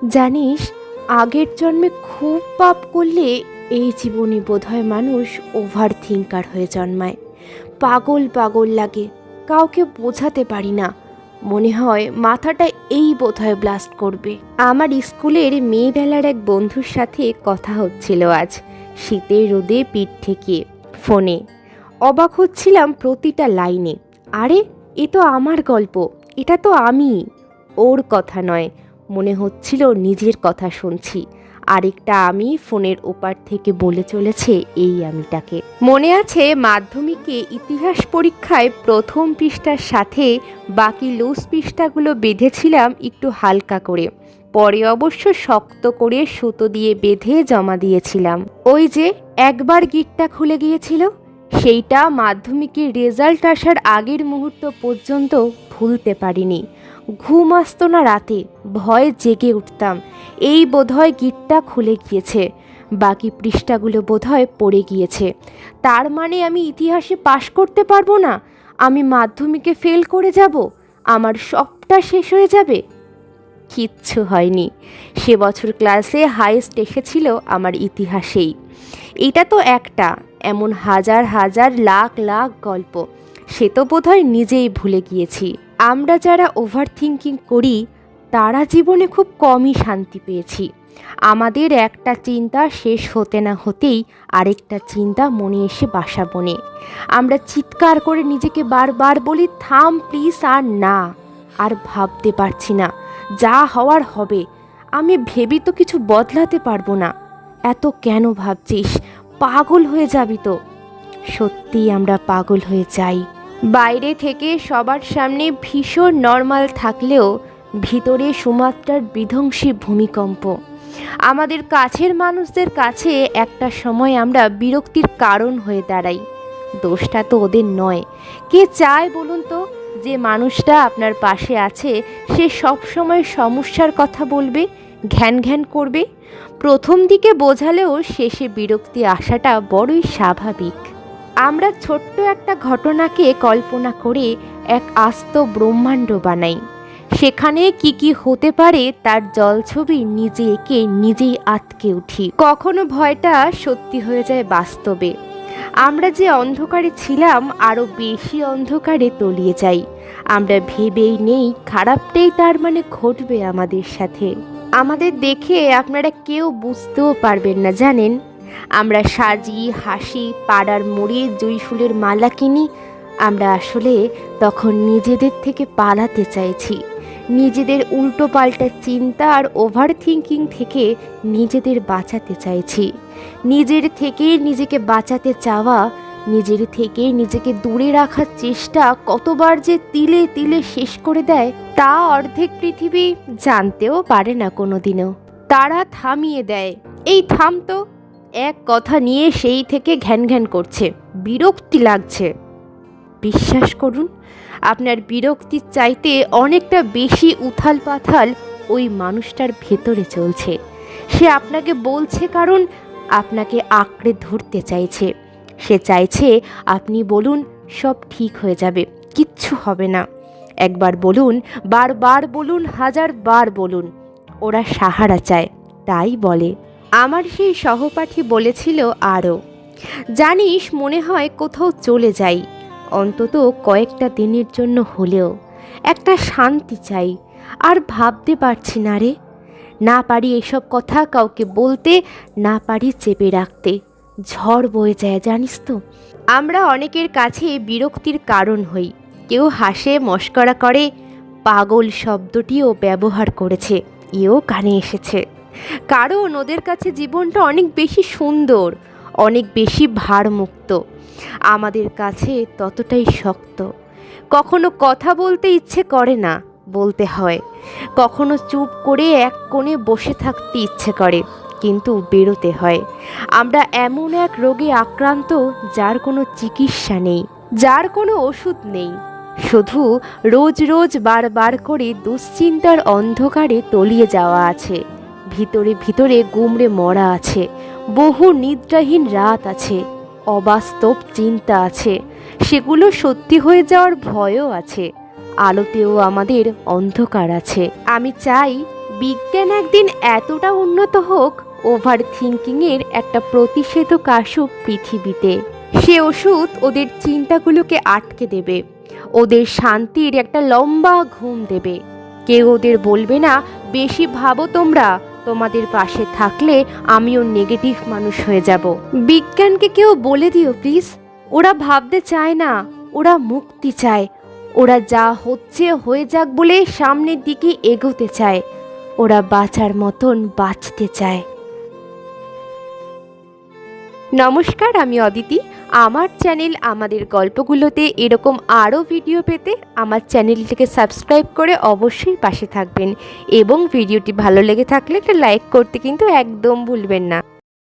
জানিস, আগের জন্মে খুব পাপ করলে এই জীবনে বোধহয় মানুষ ওভার থিঙ্কার হয়ে জন্মায়। পাগল পাগল লাগে, কাউকে বোঝাতে পারি না। মনে হয় মাথাটা এই বোধহয় ব্লাস্ট করবে। আমার স্কুলের মেয়েবেলার এক বন্ধুর সাথে কথা হচ্ছিল আজ, শীতের রোদে পিঠ ঠেকিয়ে ফোনে। অবাক হচ্ছিলাম প্রতিটা লাইনে। আরে, এ তো আমার গল্প, এটা তো আমি। ওর কথা নয়, মনে হচ্ছিল নিজের কথা শুনছি। আরেকটা আমি ফোনের ওপার থেকে বলে চলেছে এই আমিটাকে। মনে আছে মাধ্যমিকে ইতিহাস পরীক্ষায় প্রথম পৃষ্ঠার সাথে বাকি লুজ পৃষ্ঠাগুলো বেঁধেছিলাম একটু হালকা করে, পরে অবশ্য শক্ত করে সুতো দিয়ে বেঁধে জমা দিয়েছিলাম। ওই যে একবার গিটটা খুলে গিয়েছিল, সেইটা মাধ্যমিকের রেজাল্ট আসার আগের মুহূর্ত পর্যন্ত ভুলতে পারিনি। ঘুম আসতো না রাতে, ভয়ে জেগে উঠতাম। এই বোধহয় গিটটা খুলে গিয়েছে, বাকি পৃষ্ঠাগুলো বোধহয় পড়ে গিয়েছে। তার মানে আমি ইতিহাসে পাশ করতে পারবো না, আমি মাধ্যমিকে ফেল করে যাব, আমার সবটা শেষ হয়ে যাবে। কিচ্ছু হয়নি। সে বছর ক্লাসে হাইয়েস্ট এসেছিল আমার ইতিহাসেই। এটা তো একটা, এমন হাজার হাজার লাখ লাখ গল্প, সে তো বোধহয় নিজেই ভুলে গিয়েছি। আমরা যারা ওভার থিঙ্কিং করি তারা জীবনে খুব কমই শান্তি পেয়েছি। আমাদের একটা চিন্তা শেষ হতে না হতেই আরেকটা চিন্তা মনে এসে বাসা বনে। আমরা চিৎকার করে নিজেকে বারবার বলি, থাম প্লিজ, আর না, আর ভাবতে পারছি না, যা হওয়ার হবে। আমি ভেবে তো কিছু বদলাতে পারবো না। এত কেন ভাবছিস? পাগল হয়ে যাবি তো। সত্যিই আমরা পাগল হয়ে যাই। বাইরে থেকে সবার সামনে ভীষণ নর্মাল থাকলেও ভিতরে সুমাত্রার বিধ্বংসী ভূমিকম্প। আমাদের কাছের মানুষদের কাছে একটা সময় আমরা বিরক্তির কারণ হয়ে দাঁড়াই। দোষটা তো ওদের নয়। কে চায় বলুন তো যে মানুষটা আপনার পাশে আছে সে সব সময় সমস্যার কথা বলবে, ঘ্যান ঘ্যান করবে? প্রথম দিকে বোঝালেও শেষে বিরক্তি আসাটা বড়ই স্বাভাবিক। আমরা ছোট্ট একটা ঘটনাকে কল্পনা করে এক আস্ত ব্রহ্মাণ্ড বানাই। সেখানে কি কি হতে পারে তার জলছবি নিজে এঁকে নিজেই আটকে উঠি। কখনো ভয়টা সত্যি হয়ে যায় বাস্তবে। আমরা যে অন্ধকারে ছিলাম আরও বেশি অন্ধকারে তলিয়ে যাই। আমরা ভেবেই নেই খারাপটাই তার মানে ঘটবে আমাদের সাথে। আমাদের দেখে আপনারা কেউ বুঝতেও পারবেন না, জানেন? আমরা সাজি, হাসি, পাড়ার মোড়ে জুঁই ফুলের মালা কিনি। আমরা আসলে তখন নিজেদের থেকে পালাতে চাইছি, নিজেদের উল্টো পাল্টা চিন্তা আর ওভার থিঙ্কিং থেকে নিজেদের বাঁচাতে চাইছি। নিজের থেকে নিজেকে বাঁচাতে চাওয়া, নিজের থেকে নিজেকে দূরে রাখার চেষ্টা কতবার যে তিলে তিলে শেষ করে দেয় তা অর্ধেক পৃথিবী জানতেও পারে না কোনোদিনও। তারা থামিয়ে দেয়, এই থাম তো, এক কথা নিয়ে সেই থেকে ঘ্যান ঘ্যান করছে, বিরক্তি লাগছে। বিশ্বাস করুন, আপনার বিরক্তির চাইতে অনেকটা বেশি উথাল পাথাল ওই মানুষটার ভেতরে চলছে। সে আপনাকে বলছে কারণ আপনাকে আঁকড়ে ধরতে চাইছে। সে চাইছে আপনি বলুন সব ঠিক হয়ে যাবে, কিচ্ছু হবে না। একবার বলুন, বারবার বলুন, হাজার বার বলুন। ওরা সাহারা চায়, তাই বলে। আমার সেই সহপাঠী বলেছিল আরও, জানিস, মনে হয় কোথাও চলে যাই, অন্তত কয়েকটা দিনের জন্য হলেও। একটা শান্তি চাই। আর ভাবতে পারছি না রে, না পারি এসব কথা কাউকে বলতে, না পারি চেপে রাখতে। ঝড় বয়ে যায়, জানিস তো। আমরা অনেকের কাছে বিরক্তির কারণ হই। কেউ হাসে, মশকরা করে, পাগল শব্দটিও ব্যবহার করেছে, এও কানে এসেছে। কারণ ওদের কাছে জীবনটা অনেক বেশি সুন্দর, অনেক বেশি ভারমুক্ত। আমাদের কাছে ততটাই শক্ত। কখনো কথা বলতে ইচ্ছে করে না, বলতে হয়। কখনো চুপ করে এক কোণে বসে থাকতে ইচ্ছে করে, কিন্তু বেরোতে হয়। আমরা এমন এক রোগে আক্রান্ত যার কোনো চিকিৎসা নেই, যার কোনো ওষুধ নেই। শুধু রোজ রোজ বারবার করে দুশ্চিন্তার অন্ধকারে তলিয়ে যাওয়া আছে। ভিতরে ভিতরে গুমড়ে মরা আছে। বহু নিদ্রাহীন রাত আছে। অবাস্তব চিন্তা আছে। সেগুলো সত্যি হয়ে যাওয়ার ভয়ও আছে। আলোতেও আমাদের অন্ধকার আছে। আমি চাই বিজ্ঞান একদিন এতটা উন্নত হোক, ওভার থিঙ্কিংয়ের একটা প্রতিষেধক আসুক পৃথিবীতে। সে ওষুধ ওদের চিন্তাগুলোকে আটকে দেবে, ওদের শান্তির একটা লম্বা ঘুম দেবে। কেউ ওদের বলবে না বেশি ভাবো তোমরা, তোমাদের পাশে থাকলে আমিও নেগেটিভ মানুষ হয়ে যাব। বিজ্ঞানকে কেউ বলে দিও প্লিজ, ওরা ভাবতে চায় না, ওরা মুক্তি চায়। ওরা যা হচ্ছে হয়ে যাক বলে সামনের দিকে এগোতে চায়। ওরা বাঁচার মতন বাঁচতে চায়। নমস্কার, আমি অদিতি। আমার চ্যানেল আমাদের গল্পগুলোতে এরকম আরও ভিডিও পেতে আমার চ্যানেলটিকে সাবস্ক্রাইব করে অবশ্যই পাশে থাকবেন, এবং ভিডিওটি ভালো লেগে থাকলে একটা লাইক করতে কিন্তু একদম ভুলবেন না।